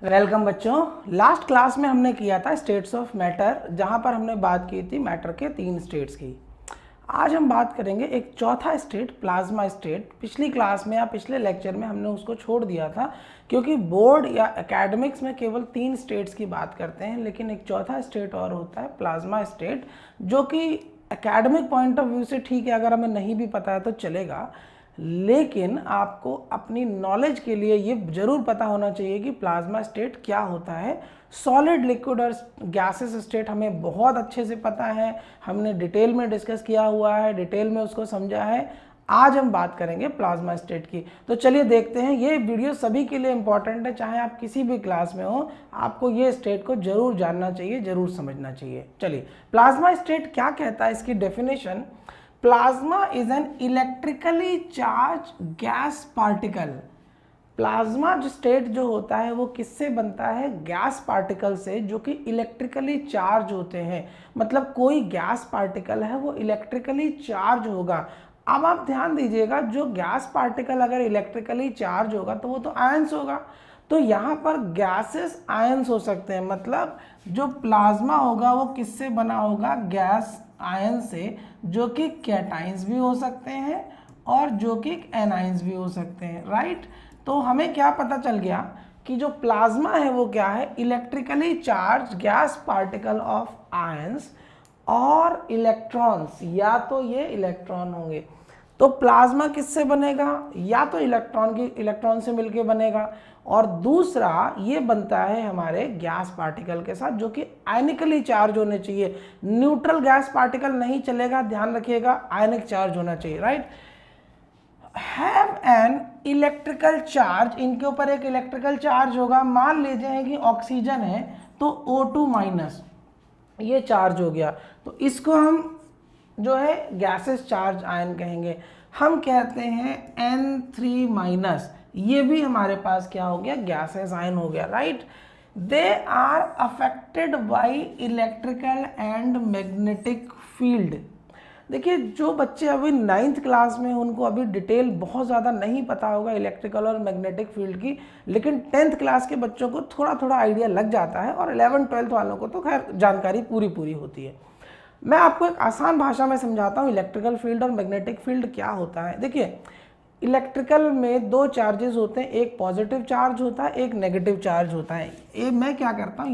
Welcome बच्चों। Last class में हमने किया था स्टेट्स ऑफ मैटर, जहां पर हमने बात की थी मैटर के 3 स्टेट्स की। आज हम बात करेंगे एक चौथा स्टेट, प्लाज्मा स्टेट। पिछली क्लास में या पिछले लेक्चर में हमने उसको छोड़ दिया था क्योंकि बोर्ड या एकेडमिक्स में केवल 3 स्टेट्स की बात करते हैं, लेकिन एक चौथा स्टेट और होता है प्लाज्मा स्टेट, जो कि एकेडमिक पॉइंट ऑफ व्यू से ठीक है, अगर हमें नहीं भी पता है तो चलेगा, लेकिन आपको अपनी नॉलेज के लिए ये जरूर पता होना चाहिए कि प्लाज्मा स्टेट क्या होता है। सॉलिड, लिक्विड और गैसेस स्टेट हमें बहुत अच्छे से पता है, हमने डिटेल में डिस्कस किया हुआ है, डिटेल में उसको समझा है। आज हम बात करेंगे प्लाज्मा स्टेट की। तो चलिए देखते हैं। ये वीडियो सभी के लिए इंपॉर्टेंट है, चाहे आप किसी भी क्लास में हो, आपको ये स्टेट को जरूर जानना चाहिए, जरूर समझना चाहिए। चलिए, प्लाज्मा स्टेट क्या कहता है, इसकी definition. Plasma is an electrically charge gas particle. Plasma जो स्टेट जो होता है वो किससे बनता है? गैस पार्टिकल से, जो कि इलेक्ट्रिकली चार्ज होते हैं। मतलब कोई गैस पार्टिकल है वो इलेक्ट्रिकली चार्ज होगा। अब आप ध्यान दीजिएगा, जो गैस पार्टिकल अगर इलेक्ट्रिकली चार्ज होगा तो वो तो आयंस होगा। तो यहाँ पर गैसेस आयंस हो सकते हैं, मतलब जो प्लाज्मा होगा वो किससे बना होगा? गैस आयन से, जो कि कैटाइंस भी हो सकते हैं और जो कि एनाइंस भी हो सकते हैं, राइट। तो हमें क्या पता चल गया कि जो प्लाज्मा है वो क्या है? Electrically charge gas particle of ions और इलेक्ट्रॉन्स, या तो ये इलेक्ट्रॉन होंगे। तो प्लाज्मा किससे बनेगा? या तो इलेक्ट्रॉन से मिलके बनेगा, और दूसरा ये बनता है हमारे गैस पार्टिकल के साथ, जो कि आयनिकली चार्ज होने चाहिए। न्यूट्रल गैस पार्टिकल नहीं चलेगा, ध्यान रखिएगा, आयनिक चार्ज होना चाहिए, right. Have an electrical charge, इनके ऊपर एक इलेक्ट्रिकल चार्ज होगा। मान लीजिए कि ऑक्सीजन है तो O2 माइनस ये चार्ज हो गया, तो इसको हम जो है गैसेस चार्ज आयन कहेंगे। हम कहते हैं N3 माइनस, ये भी हमारे पास क्या हो गया? गैसेस आयन हो गया, right. They are affected by electrical and magnetic field. देखिए, जो बच्चे अभी 9th क्लास में, उनको अभी डिटेल बहुत ज़्यादा नहीं पता होगा इलेक्ट्रिकल और मैग्नेटिक फील्ड की, लेकिन 10th क्लास के बच्चों को थोड़ा थोड़ा आइडिया लग जाता है, और 11th-12th वालों को तो खैर जानकारी पूरी होती है। मैं आपको एक आसान भाषा में समझाता हूँ इलेक्ट्रिकल फील्ड और मैग्नेटिक फील्ड क्या होता है। देखिए, इलेक्ट्रिकल में 2 चार्जेस होते हैं, एक पॉजिटिव चार्ज होता है, एक नेगेटिव चार्ज होता है। ये मैं क्या करता हूँ,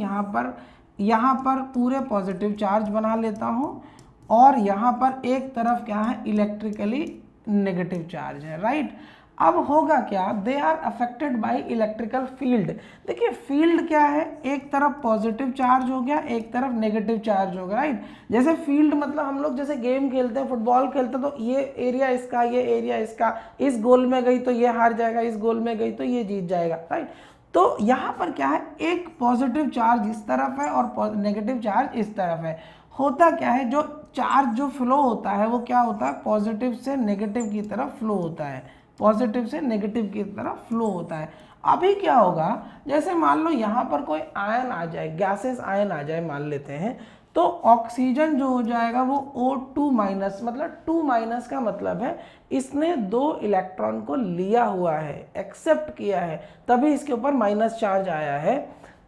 यहाँ पर पूरे पॉजिटिव चार्ज बना लेता हूँ, और यहाँ पर एक तरफ क्या है? इलेक्ट्रिकली नेगेटिव चार्ज है, राइट। अब होगा क्या? They are affected by electrical field. देखिए, फील्ड क्या है? एक तरफ पॉजिटिव चार्ज हो गया, एक तरफ नेगेटिव चार्ज हो गया, राइट। जैसे फील्ड मतलब हम लोग जैसे गेम खेलते हैं, फुटबॉल खेलते हैं, तो ये एरिया इसका, ये एरिया इसका, इस गोल में गई तो ये हार जाएगा, इस गोल में गई तो ये जीत जाएगा, राइट। तो यहाँ पर क्या है? एक पॉजिटिव चार्ज इस तरफ है और नेगेटिव चार्ज इस तरफ है। होता क्या है, जो चार्ज जो फ्लो होता है वो क्या होता है? पॉजिटिव से नेगेटिव की तरफ फ्लो होता है, पॉजिटिव से नेगेटिव की तरफ फ्लो होता है। अभी क्या होगा, जैसे मान लो यहाँ पर कोई आयन आ जाए, गैसेस आयन आ जाए मान लेते हैं, तो ऑक्सीजन जो हो जाएगा वो O2 माइनस, मतलब 2 माइनस का मतलब है इसने 2 इलेक्ट्रॉन को लिया हुआ है, एक्सेप्ट किया है, तभी इसके ऊपर माइनस चार्ज आया है।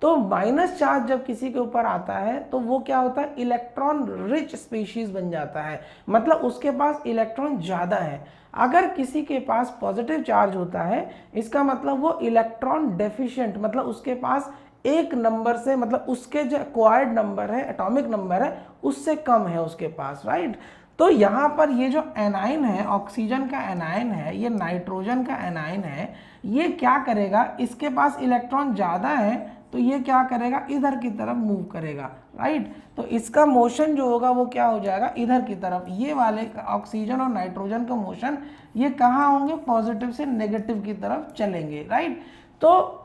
तो माइनस चार्ज जब किसी के ऊपर आता है तो वो क्या होता है? इलेक्ट्रॉन रिच स्पीशीज बन जाता है, मतलब उसके पास इलेक्ट्रॉन ज़्यादा है। अगर किसी के पास पॉजिटिव चार्ज होता है, इसका मतलब वो इलेक्ट्रॉन डेफिशिएंट, मतलब उसके पास एक नंबर से, मतलब उसके जो एक्वायर्ड नंबर है, एटॉमिक नंबर है, उससे कम है उसके पास, राइट। तो यहाँ पर ये जो एनाइन है, ऑक्सीजन का एनाइन है, ये नाइट्रोजन का एनाइन है, ये क्या करेगा? इसके पास इलेक्ट्रॉन ज़्यादा है तो ये क्या करेगा? इधर की तरफ मूव करेगा, राइट। तो इसका मोशन जो होगा वो क्या हो जाएगा? इधर की तरफ। ये वाले ऑक्सीजन और नाइट्रोजन का मोशन ये कहाँ होंगे? पॉजिटिव से नेगेटिव की तरफ चलेंगे, राइट। तो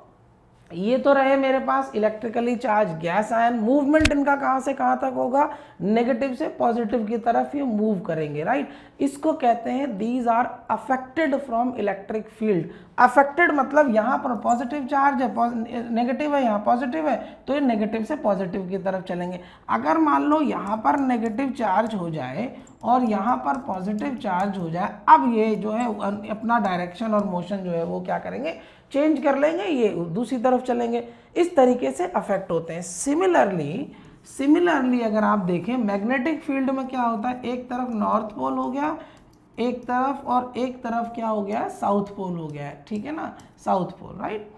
ये तो रहे मेरे पास electrically charge gas ion. Movement इनका कहाँ से कहाँ तक होगा? नेगेटिव से पॉजिटिव की तरफ ये मूव करेंगे, राइट। इसको कहते हैं these are affected from electric field. Affected मतलब यहाँ पर पॉजिटिव चार्ज है, नेगेटिव है, यहाँ पॉजिटिव है, तो ये नेगेटिव से पॉजिटिव की तरफ चलेंगे। अगर मान लो यहाँ पर नेगेटिव चार्ज हो जाए और यहाँ पर पॉजिटिव चार्ज हो जाए, अब ये जो है अपना डायरेक्शन और मोशन जो है वो क्या करेंगे, चेंज कर लेंगे, ये दूसरी तरफ चलेंगे। इस तरीके से अफेक्ट होते हैं। सिमिलरली अगर आप देखें मैग्नेटिक फील्ड में क्या होता है, एक तरफ नॉर्थ पोल हो गया एक तरफ, और एक तरफ क्या हो गया, साउथ पोल हो गया है, ठीक है ना, south pole, right.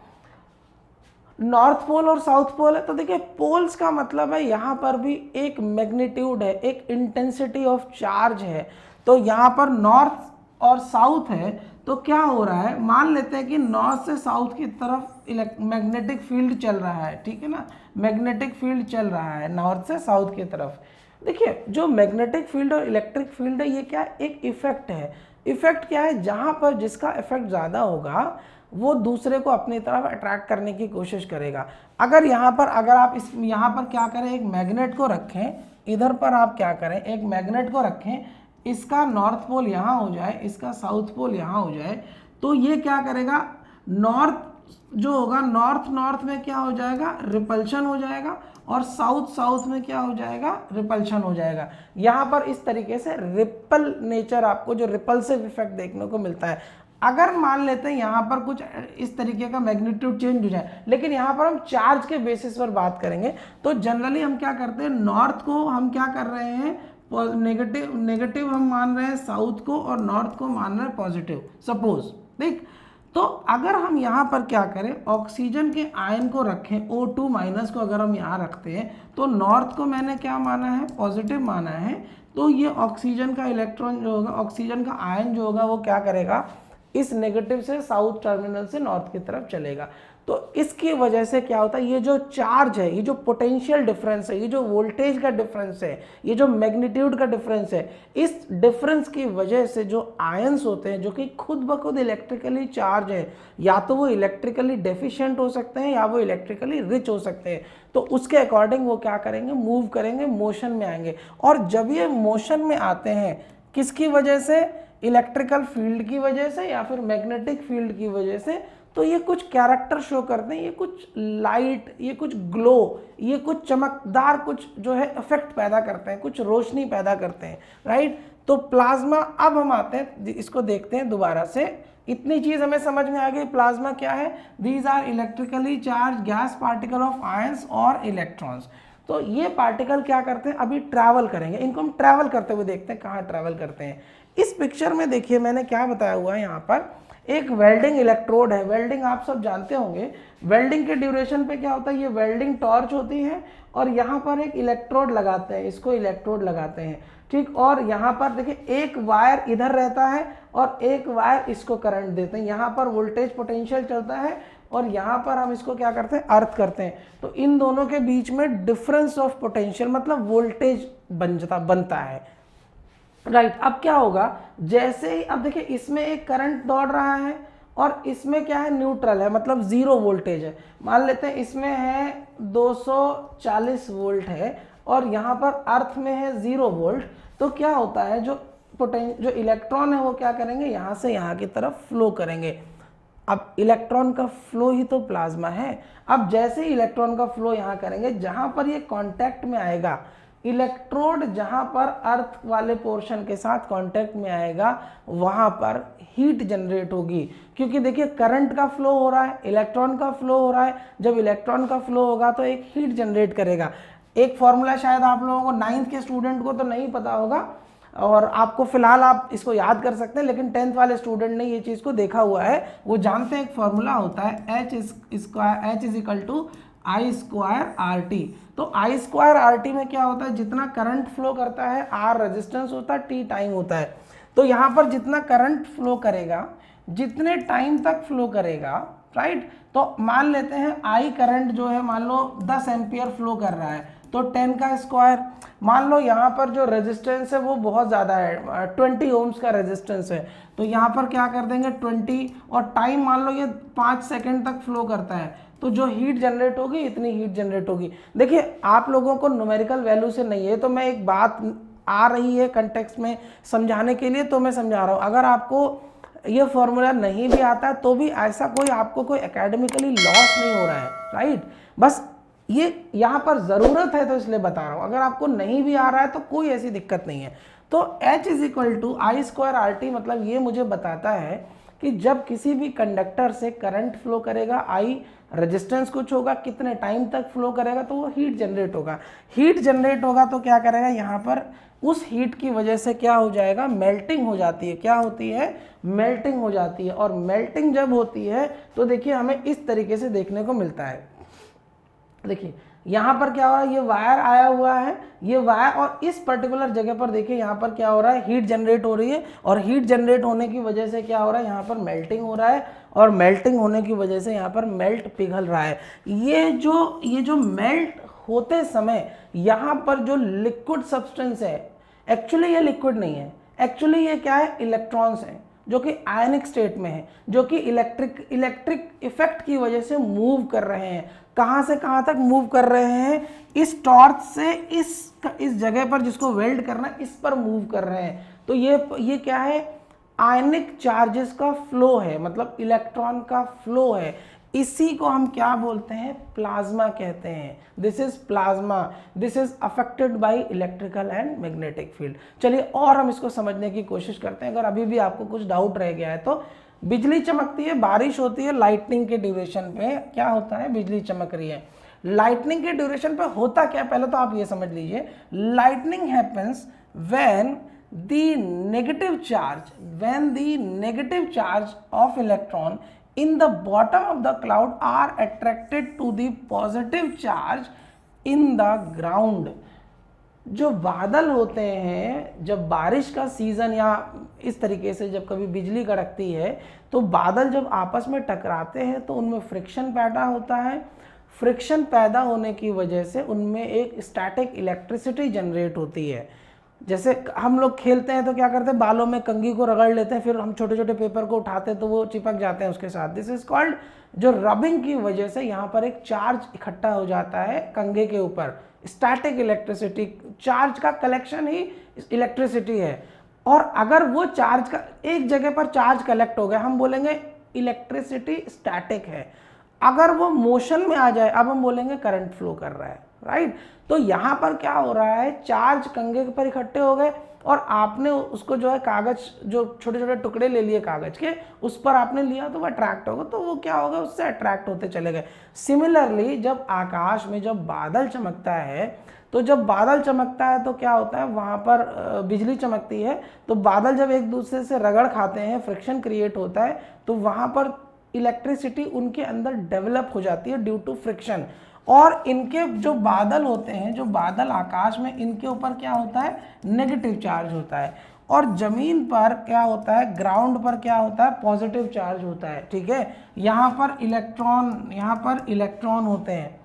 North pole और साउथ पोल है, तो देखिए पोल्स का मतलब है यहाँ पर भी एक मैग्नीट्यूड है, एक इंटेंसिटी ऑफ चार्ज है। तो यहाँ पर नॉर्थ और साउथ है, तो क्या हो रहा है, मान लेते हैं कि नॉर्थ से साउथ की तरफ मैग्नेटिक फील्ड चल रहा है, ठीक है ना, मैग्नेटिक फील्ड चल रहा है नॉर्थ से साउथ की तरफ। देखिए जो मैग्नेटिक फील्ड और इलेक्ट्रिक फील्ड है, ये क्या एक इफेक्ट है। इफेक्ट क्या है, जहाँ पर जिसका इफेक्ट ज़्यादा होगा वो दूसरे को अपनी तरफ अट्रैक्ट करने की कोशिश करेगा। अगर यहाँ पर आप यहाँ पर क्या करें, एक मैग्नेट को रखें, इधर पर आप क्या करें, एक मैग्नेट को रखें, इसका नॉर्थ पोल यहाँ हो जाए, इसका साउथ पोल यहाँ हो जाए, तो ये क्या करेगा, नॉर्थ जो होगा, नॉर्थ में क्या हो जाएगा, रिपल्शन हो जाएगा, और साउथ में क्या हो जाएगा, रिपल्शन हो जाएगा। यहाँ पर इस तरीके से रिपल नेचर, आपको जो रिपल्सिव इफेक्ट देखने को मिलता है। अगर मान लेते हैं यहाँ पर कुछ इस तरीके का मैग्नीट्यूड चेंज हो जाए, लेकिन यहाँ पर हम चार्ज के बेसिस पर बात करेंगे, तो जनरली हम क्या करते हैं, नॉर्थ को हम क्या कर रहे हैं, नेगेटिव हम मान रहे हैं साउथ को, और नॉर्थ को मान रहे हैं पॉजिटिव, सपोज, ठीक। तो अगर हम यहाँ पर क्या करें, ऑक्सीजन के आयन को रखें, O2 माइनस को अगर हम यहाँ रखते हैं, तो नॉर्थ को मैंने क्या माना है, पॉजिटिव माना है, तो ये ऑक्सीजन का इलेक्ट्रॉन जो होगा, ऑक्सीजन का आयन जो होगा, वो क्या करेगा, इस नेगेटिव से साउथ टर्मिनल से नॉर्थ की तरफ चलेगा। तो इसकी वजह से क्या होता है, ये जो चार्ज है, ये जो पोटेंशियल डिफरेंस है, ये जो वोल्टेज का डिफरेंस है, ये जो मैग्नीट्यूड का डिफरेंस है, इस डिफरेंस की वजह से जो आयंस होते हैं, जो कि खुद ब खुद इलेक्ट्रिकली चार्ज है, या तो वो इलेक्ट्रिकली डेफिशिएंट हो सकते हैं या वो इलेक्ट्रिकली रिच हो सकते हैं, तो उसके अकॉर्डिंग वो क्या करेंगे, मूव करेंगे, मोशन में आएंगे। और जब ये मोशन में आते हैं, किसकी वजह से, इलेक्ट्रिकल फील्ड की वजह से या फिर मैग्नेटिक फील्ड की वजह से, तो ये कुछ कैरेक्टर शो करते हैं, ये कुछ लाइट, ये कुछ ग्लो, ये कुछ चमकदार कुछ जो है इफेक्ट पैदा करते हैं, कुछ रोशनी पैदा करते हैं, राइट। तो प्लाज्मा, अब हम आते हैं, इसको देखते हैं दोबारा से। इतनी चीज हमें समझ में आ गई, प्लाज्मा क्या है, these are electrically charge gas particle of ions और इलेक्ट्रॉन्स। तो ये पार्टिकल क्या करते हैं, अभी ट्रैवल करेंगे, इनको हम ट्रैवल करते हुए देखते हैं, कहाँ ट्रैवल करते हैं। इस पिक्चर में देखिए मैंने क्या बताया हुआ है, यहाँ पर एक वेल्डिंग इलेक्ट्रोड है। वेल्डिंग आप सब जानते होंगे, वेल्डिंग के ड्यूरेशन पे क्या होता है, ये वेल्डिंग टॉर्च होती है, और यहाँ पर एक इलेक्ट्रोड लगाते हैं, इसको इलेक्ट्रोड लगाते हैं, ठीक। और यहाँ पर देखिए एक वायर इधर रहता है और एक वायर इसको करंट देते हैं, यहाँ पर वोल्टेज पोटेंशियल चलता है, और यहाँ पर हम इसको क्या करते हैं, अर्थ करते हैं। तो इन दोनों के बीच में डिफरेंस ऑफ पोटेंशियल मतलब वोल्टेज बनता है, राइट। अब क्या होगा, जैसे ही, अब देखिए इसमें एक करंट दौड़ रहा है और इसमें क्या है, न्यूट्रल है, मतलब जीरो वोल्टेज है। मान लेते हैं इसमें है 240 वोल्ट है और यहाँ पर अर्थ में है 0 वोल्ट। तो क्या होता है, जो इलेक्ट्रॉन है वो क्या करेंगे, यहाँ से यहाँ की तरफ फ्लो करेंगे। अब इलेक्ट्रॉन का फ्लो ही तो प्लाज्मा है। अब जैसे ही इलेक्ट्रॉन का फ्लो यहाँ करेंगे, जहाँ पर ये कांटेक्ट में आएगा, इलेक्ट्रोड जहाँ पर अर्थ वाले पोर्शन के साथ कांटेक्ट में आएगा, वहाँ पर हीट जनरेट होगी, क्योंकि देखिए करंट का फ्लो हो रहा है, इलेक्ट्रॉन का फ्लो हो रहा है। जब इलेक्ट्रॉन का फ्लो होगा तो एक हीट जनरेट करेगा। एक फॉर्मूला शायद आप लोगों को 9th के स्टूडेंट को तो नहीं पता होगा, और आपको फिलहाल आप इसको याद कर सकते हैं, लेकिन 10th वाले स्टूडेंट ने ये चीज़ को देखा हुआ है, वो जानते हैं एक फॉर्मूला होता है H is equal to I square RT। तो I स्क्वायर RT में क्या होता है, जितना करंट फ्लो करता है, R रेजिस्टेंस होता है, T टाइम होता है। तो यहाँ पर जितना करंट फ्लो करेगा, जितने टाइम तक फ्लो करेगा, राइट। तो मान लेते हैं I करंट जो है मान लो 10 एम्पियर फ्लो कर रहा है, तो 10 का स्क्वायर। मान लो यहाँ पर जो रेजिस्टेंस है वो बहुत ज़्यादा है, 20 ओम्स का रेजिस्टेंस है, तो यहाँ पर क्या कर देंगे 20, और टाइम मान लो ये 5 सेकेंड तक फ्लो करता है, तो जो हीट जनरेट होगी इतनी हीट जनरेट होगी। देखिए आप लोगों को न्यूमेरिकल वैल्यू से नहीं है, तो मैं एक बात आ रही है कंटेक्स्ट में समझाने के लिए, तो मैं समझा रहा हूँ। अगर आपको ये फॉर्मूला नहीं भी आता है तो भी ऐसा कोई आपको कोई एकेडमिकली लॉस नहीं हो रहा है, राइट। बस ये यहाँ पर ज़रूरत है तो इसलिए बता रहा हूँ। अगर आपको नहीं भी आ रहा है तो कोई ऐसी दिक्कत नहीं है। तो H is equal to I square R T, मतलब ये मुझे बताता है कि जब किसी भी कंडक्टर से करंट फ्लो करेगा, आई रेजिस्टेंस कुछ होगा, कितने टाइम तक फ्लो करेगा, तो वो हीट जनरेट होगा। हीट जनरेट होगा तो क्या करेगा, यहाँ पर उस हीट की वजह से क्या हो जाएगा, मेल्टिंग हो जाती है। क्या होती है, मेल्टिंग हो जाती है। और मेल्टिंग जब होती है तो देखिए हमें इस तरीके से देखने को मिलता है। देखिए यहाँ पर क्या हो रहा है, ये वायर आया हुआ है, ये वायर, और इस पर्टिकुलर जगह पर देखिए यहाँ पर क्या हो रहा है, हीट जनरेट हो रही है, और हीट जनरेट होने की वजह से क्या हो रहा है, यहाँ पर मेल्टिंग हो रहा है, और मेल्टिंग होने की वजह से यहाँ पर मेल्ट पिघल रहा है। ये जो मेल्ट होते समय यहाँ पर जो लिक्विड सब्सटेंस है, एक्चुअली ये लिक्विड नहीं है, एक्चुअली ये क्या है, इलेक्ट्रॉन्स हैं जो कि आयनिक स्टेट में है, जो कि इलेक्ट्रिक इफेक्ट की वजह से मूव कर रहे हैं। कहाँ से कहाँ तक मूव कर रहे हैं, इस टॉर्च से इस जगह पर जिसको वेल्ड करना है, इस पर मूव कर रहे हैं। तो ये क्या है, आयनिक चार्जेस का फ्लो है, मतलब इलेक्ट्रॉन का फ्लो है। इसी को हम क्या बोलते हैं, प्लाज्मा कहते हैं। This is plasma, this is affected by electrical and magnetic field. चलिए और हम इसको समझने की कोशिश करते हैं। अगर अभी भी आपको कुछ डाउट रह गया है तो बिजली चमकती है, बारिश होती है, लाइटनिंग के ड्यूरेशन पे क्या होता है, बिजली चमक रही है। लाइटनिंग के ड्यूरेशन पे होता क्या, पहले तो आप ये समझ लीजिए, lightning happens when the negative charge of electron in the bottom of the cloud are attracted to the positive charge in the ground। जो बादल होते हैं, जब बारिश का सीजन या इस तरीके से जब कभी बिजली कड़कती है तो बादल जब आपस में टकराते हैं तो उनमें फ्रिक्शन पैदा होता है। फ्रिक्शन पैदा होने की वजह से उनमें एक स्टैटिक इलेक्ट्रिसिटी जनरेट होती है। जैसे हम लोग खेलते हैं तो क्या करते हैं, बालों में कंघी को रगड़ लेते हैं, फिर हम छोटे छोटे पेपर को उठाते हैं तो वो चिपक जाते हैं उसके साथ। दिस इज कॉल्ड, जो रबिंग की वजह से यहाँ पर एक चार्ज इकट्ठा हो जाता है कंघे के ऊपर। स्टैटिक इलेक्ट्रिसिटी, चार्ज का कलेक्शन ही इलेक्ट्रिसिटी है। और अगर वो चार्ज का एक जगह पर चार्ज कलेक्ट हो गया, हम बोलेंगे इलेक्ट्रिसिटी स्टैटिक है। अगर वो मोशन में आ जाए, अब हम बोलेंगे करंट फ्लो कर रहा है, राइट। तो यहाँ पर क्या हो रहा है, चार्ज कंघे पर इकट्ठे हो गए और आपने उसको जो है कागज, जो छोटे छोटे टुकड़े ले लिए कागज के, उस पर आपने लिया तो वो अट्रैक्ट होगा, तो वो क्या होगा, उससे अट्रैक्ट होते चले गए। सिमिलरली जब आकाश में जब बादल चमकता है, तो जब बादल चमकता है तो क्या होता है, वहाँ पर बिजली चमकती है, तो बादल जब एक दूसरे से रगड़ खाते हैं, फ्रिक्शन क्रिएट होता है, तो वहाँ पर इलेक्ट्रिसिटी उनके अंदर डेवलप हो जाती है ड्यू टू फ्रिक्शन। और इनके जो बादल होते हैं, जो बादल आकाश में, इनके ऊपर क्या होता है, नेगेटिव चार्ज होता है। और जमीन पर क्या होता है, ग्राउंड पर क्या होता है, पॉजिटिव चार्ज होता है, ठीक है। यहाँ पर इलेक्ट्रॉन होते हैं,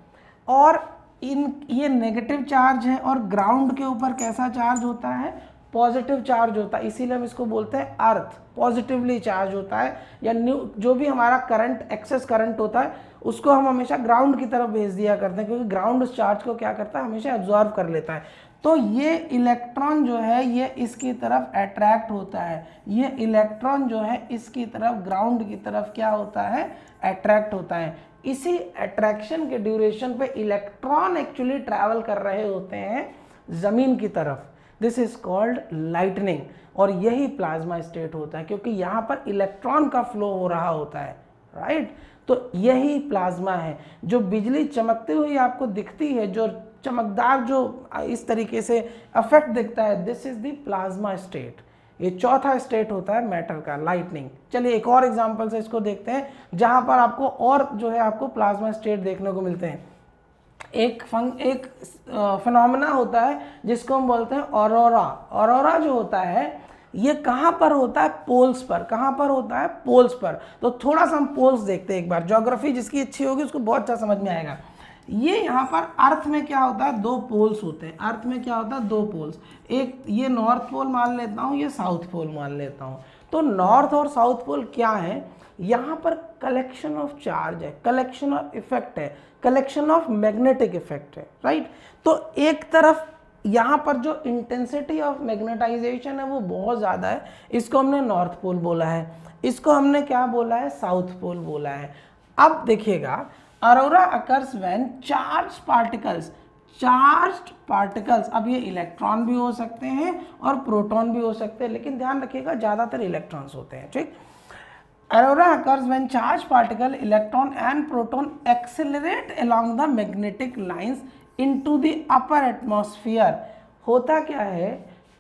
और ये नेगेटिव चार्ज है, और ग्राउंड के ऊपर कैसा चार्ज होता है, पॉजिटिव चार्ज होता है। इसीलिए हम इसको बोलते हैं अर्थ पॉजिटिवली चार्ज होता है, या जो भी हमारा करंट, एक्सेस करंट होता है, उसको हम हमेशा ग्राउंड की तरफ भेज दिया करते हैं, क्योंकि ग्राउंड उस चार्ज को क्या करता है, हमेशा एब्जॉर्ब कर लेता है। तो ये इलेक्ट्रॉन जो है ये इसकी तरफ अट्रैक्ट होता है, ये इलेक्ट्रॉन जो है इसकी तरफ, ग्राउंड की तरफ क्या होता है, अट्रैक्ट होता है। इसी अट्रैक्शन के ड्यूरेशन पे इलेक्ट्रॉन एक्चुअली ट्रैवल कर रहे होते हैं जमीन की तरफ। दिस इज कॉल्ड लाइटनिंग, और यही प्लाज्मा स्टेट होता है, क्योंकि यहाँ पर इलेक्ट्रॉन का फ्लो हो रहा होता है, राइट। तो यही प्लाज्मा है। जो बिजली चमकती हुई आपको दिखती है, जो चमकदार, जो इस तरीके से इफेक्ट दिखता है, this is the plasma state. ये चौथा स्टेट होता है मैटर का, लाइटनिंग। चलिए एक और एग्जांपल से इसको देखते हैं, जहां पर आपको और जो है आपको प्लाज्मा स्टेट देखने को मिलते हैं। एक फिनोमेना होता है जिसको हम बोलते हैं ऑरोरा। ऑरोरा जो होता है ये कहाँ पर होता है, पोल्स पर। कहाँ पर होता है, पोल्स पर। तो थोड़ा सा हम पोल्स देखते हैं एक बार। ज्योग्राफी जिसकी अच्छी होगी उसको बहुत अच्छा समझ में आएगा। ये यहाँ पर अर्थ में क्या होता है, दो पोल्स होते हैं। अर्थ में क्या होता है, दो पोल्स। एक ये नॉर्थ पोल मान लेता हूँ, ये साउथ पोल मान लेता हूँ। तो नॉर्थ और साउथ पोल क्या है, यहाँ पर कलेक्शन ऑफ चार्ज है, कलेक्शन ऑफ इफेक्ट है, कलेक्शन ऑफ मैग्नेटिक इफेक्ट है, राइट। तो एक तरफ यहाँ पर जो इंटेंसिटी ऑफ मैग्नेटाइजेशन है वो बहुत ज़्यादा है, इसको हमने नॉर्थ पोल बोला है। इसको हमने क्या बोला है, साउथ पोल बोला है। अब देखिएगा, Arora occurs when charge particles, charged particles, अब ये इलेक्ट्रॉन भी हो सकते हैं और प्रोटॉन भी हो सकते हैं, लेकिन ध्यान रखिएगा ज़्यादातर इलेक्ट्रॉन्स होते हैं, ठीक। Aurora occurs when charged particle, electron and proton accelerate along the magnetic lines into the upper atmosphere। होता क्या है,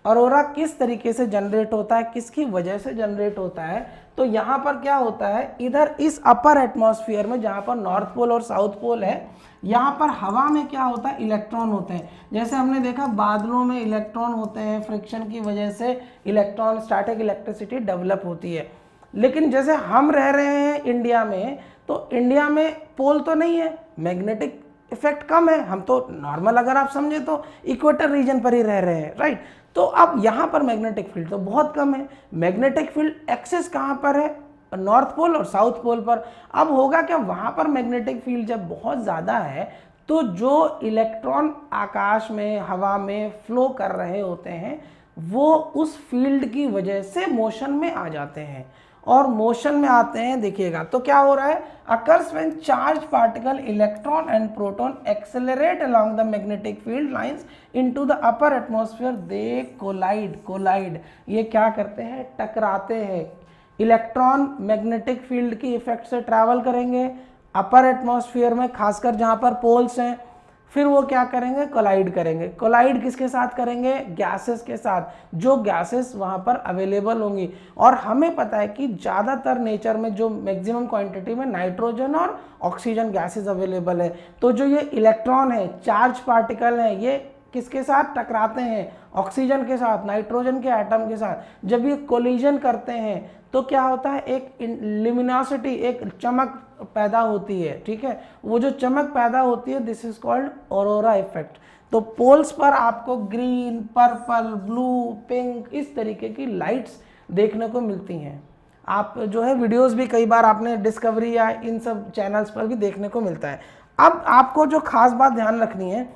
अरोरा किस तरीके से जनरेट होता है, किसकी वजह से जनरेट होता है, तो यहाँ पर क्या होता है, इधर इस अपर एटमॉस्फेयर में जहाँ पर नॉर्थ पोल और साउथ पोल है, यहाँ पर हवा में क्या होता है, इलेक्ट्रॉन होते हैं। जैसे हमने देखा बादलों में इलेक्ट्रॉन होते हैं, फ्रिक्शन की वजह से इलेक्ट्रॉन स्टैटिक इलेक्ट्रिसिटी डेवलप होती है। लेकिन जैसे हम रह रहे हैं इंडिया में, तो इंडिया में पोल तो नहीं है, मैग्नेटिक इफेक्ट कम है, हम तो नॉर्मल अगर आप समझे तो इक्वेटर रीजन पर ही रह रहे हैं, राइट। तो अब यहाँ पर मैग्नेटिक फील्ड तो बहुत कम है। मैग्नेटिक फील्ड एक्सेस कहाँ पर है, नॉर्थ पोल और साउथ पोल पर। अब होगा क्या, वहाँ पर मैग्नेटिक फील्ड जब बहुत ज़्यादा है तो जो इलेक्ट्रॉन आकाश में हवा में फ्लो कर रहे होते हैं वो उस फील्ड की वजह से मोशन में आ जाते हैं, और मोशन में आते हैं, देखिएगा तो क्या हो रहा है, occurs when charge particle electron and proton accelerate along the magnetic field lines into the upper atmosphere, they collide. ये क्या करते हैं, टकराते हैं। इलेक्ट्रॉन मैग्नेटिक फील्ड की इफेक्ट से ट्रैवल करेंगे अपर एटमॉस्फेयर में, खासकर जहां पर पोल्स हैं, फिर वो क्या करेंगे, कोलाइड करेंगे। कोलाइड किसके साथ करेंगे, गैसेस के साथ, जो गैसेस वहाँ पर अवेलेबल होंगी। और हमें पता है कि ज़्यादातर नेचर में जो मैक्सिमम क्वांटिटी में नाइट्रोजन और ऑक्सीजन गैसेस अवेलेबल है। तो जो ये इलेक्ट्रॉन है, चार्ज पार्टिकल हैं, ये किसके साथ टकराते हैं, ऑक्सीजन के साथ, नाइट्रोजन के एटम के साथ। जब ये कोलिजन करते हैं तो क्या होता है, एक लिमिनोसिटी, एक चमक पैदा होती है, ठीक है। वो जो चमक पैदा होती है, this is called aurora effect. तो पोल्स पर आपको ग्रीन, पर्पल, ब्लू, पिंक इस तरीके की लाइट्स देखने को मिलती हैं। आप जो है वीडियोस भी कई बार आपने डिस्कवरी या इन सब चैनल्स पर भी देखने को मिलता है। अब आपको जो खास बात ध्यान रखनी है,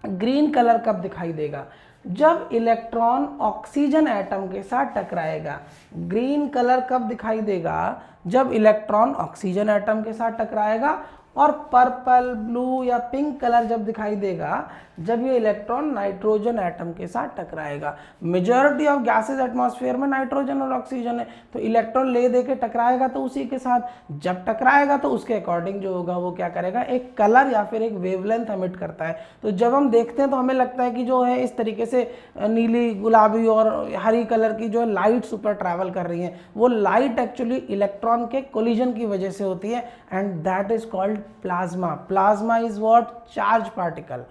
ग्रीन कलर कब दिखाई देगा, जब इलेक्ट्रॉन ऑक्सीजन एटम के साथ टकराएगा। ग्रीन कलर कब दिखाई देगा, जब इलेक्ट्रॉन ऑक्सीजन एटम के साथ टकराएगा। और पर्पल, ब्लू या पिंक कलर जब दिखाई देगा, जब ये इलेक्ट्रॉन नाइट्रोजन एटम के साथ टकराएगा। मेजॉरिटी ऑफ गैसेस एटमॉस्फेयर में नाइट्रोजन और ऑक्सीजन है, तो इलेक्ट्रॉन ले दे के टकराएगा तो उसी के साथ, जब टकराएगा तो उसके अकॉर्डिंग जो होगा वो क्या करेगा, एक कलर या फिर एक वेवलेंथ एमिट करता है। तो जब हम देखते हैं तो हमें लगता है कि जो है इस तरीके से नीली, गुलाबी और हरी कलर की जो लाइट्स ऊपर ट्रैवल कर रही हैं, वो लाइट एक्चुअली इलेक्ट्रॉन के कोलिजन की वजह से होती है, and that is called plasma. Plasma is what, charge particle.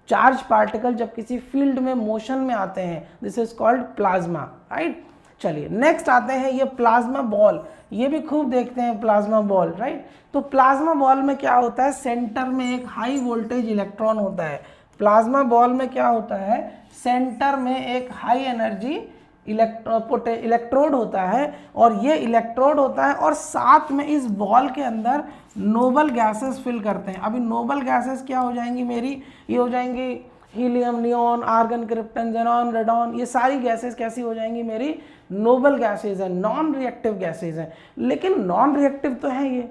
Charge particle जब किसी फील्ड में मोशन में आते हैं, this is called plasma, right. चलिए नेक्स्ट आते हैं, ये प्लाज्मा बॉल, ये भी खूब देखते हैं प्लाज्मा बॉल, राइट। तो प्लाज्मा बॉल में क्या होता है, सेंटर में एक हाई वोल्टेज इलेक्ट्रॉन होता है। प्लाज्मा बॉल में क्या होता है, सेंटर में एक हाई एनर्जी इलेक्ट्रोड होता है, और ये इलेक्ट्रोड होता है, और साथ में इस बॉल के अंदर नोबल गैसेस फिल करते हैं। अभी नोबल गैसेस क्या हो जाएंगी मेरी, ये हो जाएंगी helium, neon, argon, krypton, xenon, radon, ये सारी गैसेस कैसी हो जाएंगी मेरी, नोबल गैसेस हैं, नॉन रिएक्टिव गैसेस हैं। लेकिन नॉन रिएक्टिव तो है ये,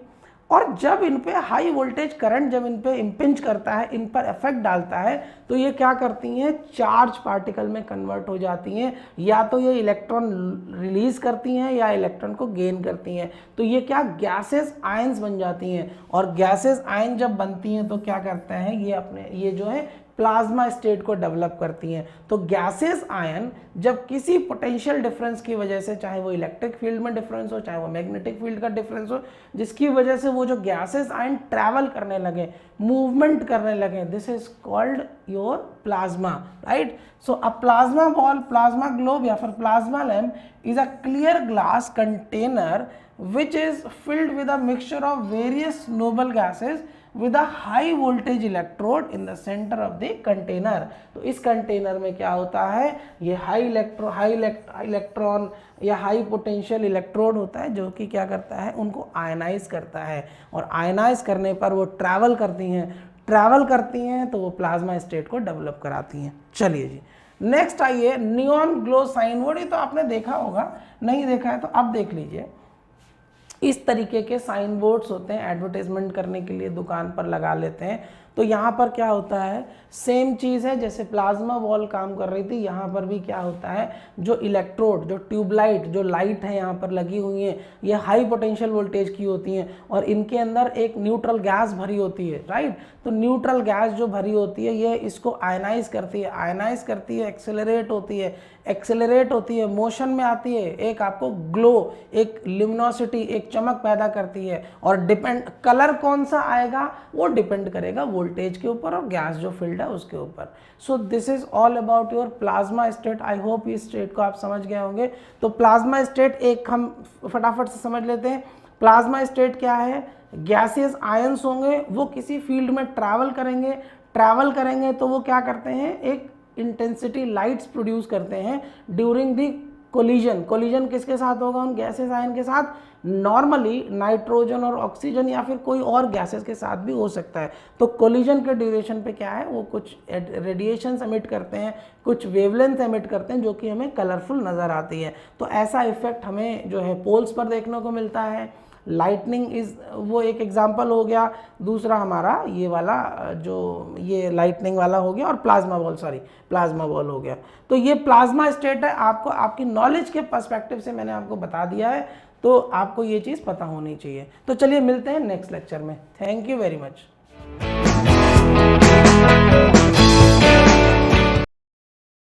और जब इन पे हाई वोल्टेज करंट जब इन पे इम्पिंज करता है, इन पर इफेक्ट डालता है, तो ये क्या करती हैं, चार्ज पार्टिकल में कन्वर्ट हो जाती हैं। या तो ये इलेक्ट्रॉन रिलीज करती हैं या इलेक्ट्रॉन को गेन करती हैं। तो ये क्या, गैसेस आयंस बन जाती हैं, और गैसेस आयन जब बनती हैं तो क्या करते हैं, ये अपने ये जो है प्लाज्मा स्टेट को डेवलप करती हैं। तो गैसेस आयन जब किसी पोटेंशियल डिफरेंस की वजह से, चाहे वो इलेक्ट्रिक फील्ड में डिफरेंस हो, चाहे वो मैग्नेटिक फील्ड का डिफरेंस हो, जिसकी वजह से वो जो गैसेस आयन ट्रैवल करने लगे, मूवमेंट करने लगे, this is called your plasma, right. So a plasma ball, plasma globe या फिर plasma lamp is a clear glass container which is filled with a mixture of various noble gases with a high voltage electrode in the center of the container। तो इस container में क्या होता है, ये high electron या high potential electrode होता है, जो कि क्या करता है, उनको आयनाइज करता है, और आयनाइज करने पर वो ट्रैवल करती हैं तो वो प्लाज्मा स्टेट को डेवलप कराती हैं। चलिए जी नेक्स्ट आइए, नियॉन ग्लो साइन बोर्ड। ये तो आपने देखा होगा, नहीं देखा है तो अब देख लीजिए। इस तरीके के साइन बोर्ड्स होते हैं, एडवर्टाइजमेंट करने के लिए दुकान पर लगा लेते हैं। तो यहाँ पर क्या होता है, सेम चीज़ है जैसे प्लाज्मा बॉल काम कर रही थी, यहाँ पर भी क्या होता है, जो इलेक्ट्रोड, जो ट्यूबलाइट, जो लाइट है यहाँ पर लगी हुई है, ये हाई पोटेंशियल वोल्टेज की होती हैं और इनके अंदर एक न्यूट्रल गैस भरी होती है, राइट। तो न्यूट्रल गैस जो भरी होती है ये इसको आयनाइज करती है, आयनाइज करती है, एक्सेलरेट होती है, एक्सेलरेट होती है, मोशन में आती है, एक आपको ग्लो, एक ल्यूमिनोसिटी, एक चमक पैदा करती है। और डिपेंड कलर कौन सा आएगा वो डिपेंड करेगा वोल्टेज के ऊपर और गैस जो फील्ड है उसके ऊपर। So this is all about your plasma state. I hope इस स्टेट को आप समझ गए होंगे। तो प्लाज्मा स्टेट एक हम फटाफट से समझ लेते हैं। प्लाज्मा स्टेट क्या है, गैसियस आयंस होंगे, वो किसी फील्ड में ट्रैवल करेंगे तो वो क्या करते हैं, एक इंटेंसिटी लाइट्स प्रोड्यूस करते हैं ड्यूरिंग दी कोलिजन। कोलिजन किसके साथ होगा, उन गैसेस आयन के साथ, नॉर्मली नाइट्रोजन और ऑक्सीजन या फिर कोई और गैसेस के साथ भी हो सकता है। तो कोलिजन के ड्यूरेशन पे क्या है, वो कुछ रेडिएशंस एमिट करते हैं, कुछ वेवलेंथ एमिट करते हैं जो कि हमें कलरफुल नज़र आती है। तो ऐसा इफेक्ट हमें जो है पोल्स पर देखने को मिलता है। लाइटनिंग इज वो एक एग्जांपल हो गया, दूसरा हमारा ये वाला जो ये लाइटनिंग वाला हो गया, और प्लाज्मा बॉल हो गया। तो ये प्लाज्मा स्टेट है, आपको आपकी नॉलेज के पर्सपेक्टिव से मैंने आपको बता दिया है, तो आपको ये चीज़ पता होनी चाहिए। तो चलिए मिलते हैं नेक्स्ट लेक्चर में। Thank you very much.